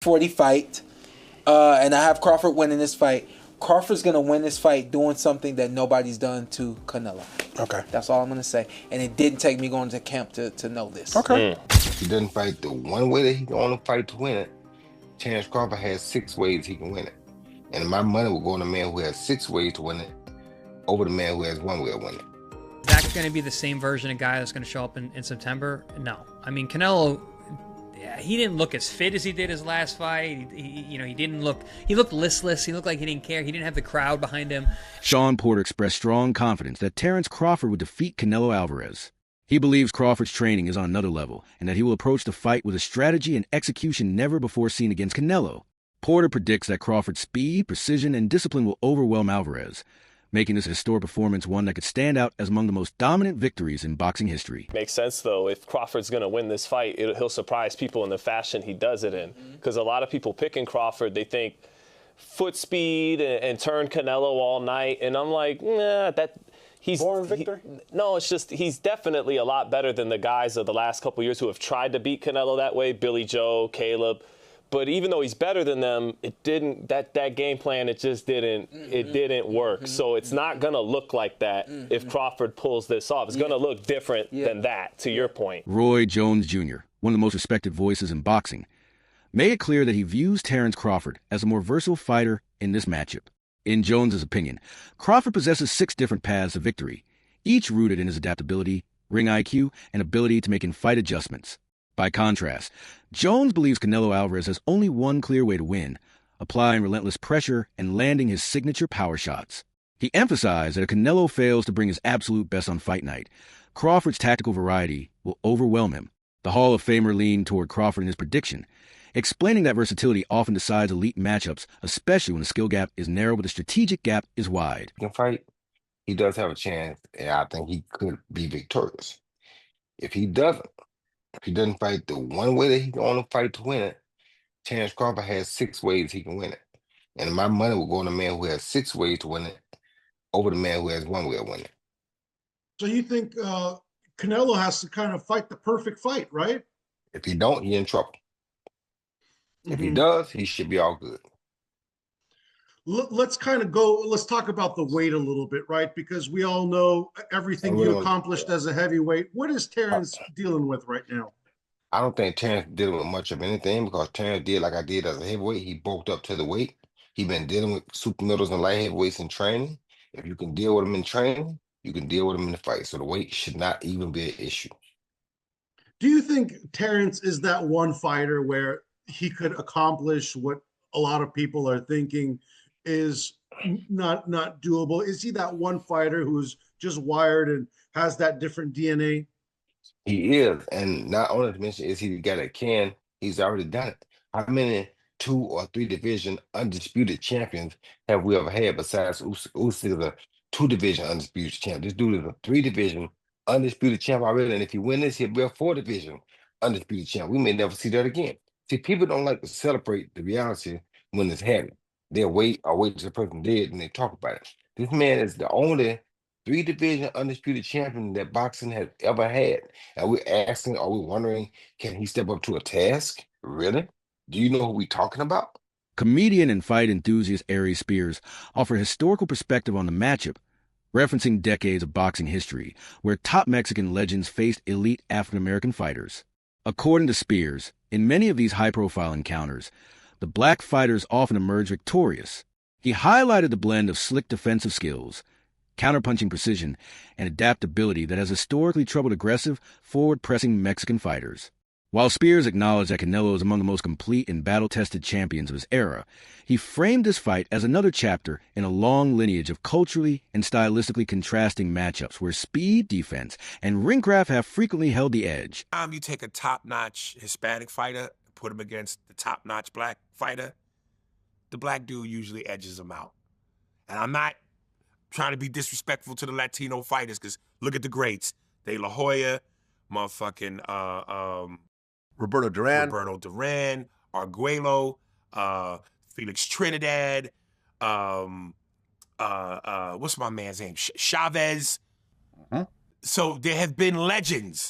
640 fight, and I have Crawford winning this fight. Crawford's going to win this fight doing something that nobody's done to Canelo. Okay. That's all I'm going to say. And it didn't take me going to camp to know this. Okay. If he doesn't fight the one way that he can only fight to win it, Terence Crawford has 6 ways he can win it. And my money will go on the man who has 6 ways to win it over the man who has 1 way to win it. Is that going to be the same version of guy that's going to show up in September? No. I mean, Canelo, he didn't look as fit as he did his last fight. He looked listless. He looked like he didn't care. He didn't have the crowd behind him. Shawn Porter expressed strong confidence that Terence Crawford would defeat Canelo Alvarez. He believes Crawford's training is on another level and that he will approach the fight with a strategy and execution never before seen against Canelo. Porter predicts that Crawford's speed, precision, and discipline will overwhelm Alvarez, making this historic performance one that could stand out as among the most dominant victories in boxing history. Makes sense, though. If Crawford's going to win this fight, he'll surprise people in the fashion he does it in. Because a lot of people picking Crawford, they think foot speed and turn Canelo all night. And I'm like, nah, he's born victor? No, it's just he's definitely a lot better than the guys of the last couple years who have tried to beat Canelo that way, Billy Joe, Caleb. But even though he's better than them, it didn't that game plan. It just didn't. It didn't work. So it's not gonna look like that if Crawford pulls this off. It's gonna look different than that. To your point, Roy Jones Jr., one of the most respected voices in boxing, made it clear that he views Terence Crawford as a more versatile fighter in this matchup. In Jones's opinion, Crawford possesses 6 different paths to victory, each rooted in his adaptability, ring IQ, and ability to make in-fight adjustments. By contrast, Jones believes Canelo Alvarez has only one clear way to win, applying relentless pressure and landing his signature power shots. He emphasized that if Canelo fails to bring his absolute best on fight night, Crawford's tactical variety will overwhelm him. The Hall of Famer leaned toward Crawford in his prediction, explaining that versatility often decides elite matchups, especially when the skill gap is narrow but the strategic gap is wide. He can fight. He does have a chance, and I think he could be victorious. If he doesn't fight the one way that he can only fight to win it, Terence Crawford has 6 ways he can win it. And my money will go on the man who has 6 ways to win it over the man who has 1 way to win it. So you think Canelo has to kind of fight the perfect fight, right? If he don't, he in trouble. If he does, he should be all good. Let's talk about the weight a little bit, right? Because we all know everything you accomplished as a heavyweight. What is Terence dealing with right now? I don't think Terence dealing with much of anything because Terence did like I did as a heavyweight. He bulked up to the weight. He been dealing with super middles and light heavyweights in training. If you can deal with them in training, you can deal with them in the fight. So the weight should not even be an issue. Do you think Terence is that one fighter where he could accomplish what a lot of people are thinking is not doable? Is he that one fighter who's just wired and has that different DNA? He is, and not only to mention is he the guy that can, he's already done it. How many 2 or 3 division undisputed champions have we ever had besides Usyk is a 2 division undisputed champ? This dude is a 3 division undisputed champ already, and if he wins this, he'll be a 4 division undisputed champ. We may never see that again. See, people don't like to celebrate the reality when it's happening. They'll wait till the person dead and they talk about it. This man is the only 3 division undisputed champion that boxing has ever had. And we're asking, are we wondering, can he step up to a task? Really? Do you know who we're talking about? Comedian and fight enthusiast Aries Spears offered historical perspective on the matchup, referencing decades of boxing history where top Mexican legends faced elite African-American fighters. According to Spears, in many of these high-profile encounters, the black fighters often emerge victorious. He highlighted the blend of slick defensive skills, counterpunching precision, and adaptability that has historically troubled aggressive, forward-pressing Mexican fighters. While Spears acknowledged that Canelo is among the most complete and battle-tested champions of his era, he framed this fight as another chapter in a long lineage of culturally and stylistically contrasting matchups where speed, defense, and ringcraft have frequently held the edge. You take a top-notch Hispanic fighter, put him against the top-notch black fighter, the black dude usually edges him out. And I'm not trying to be disrespectful to the Latino fighters, because look at the greats. De La Hoya, motherfucking Roberto Duran, Arguello, Felix Trinidad, what's my man's name? Chavez. So there have been legends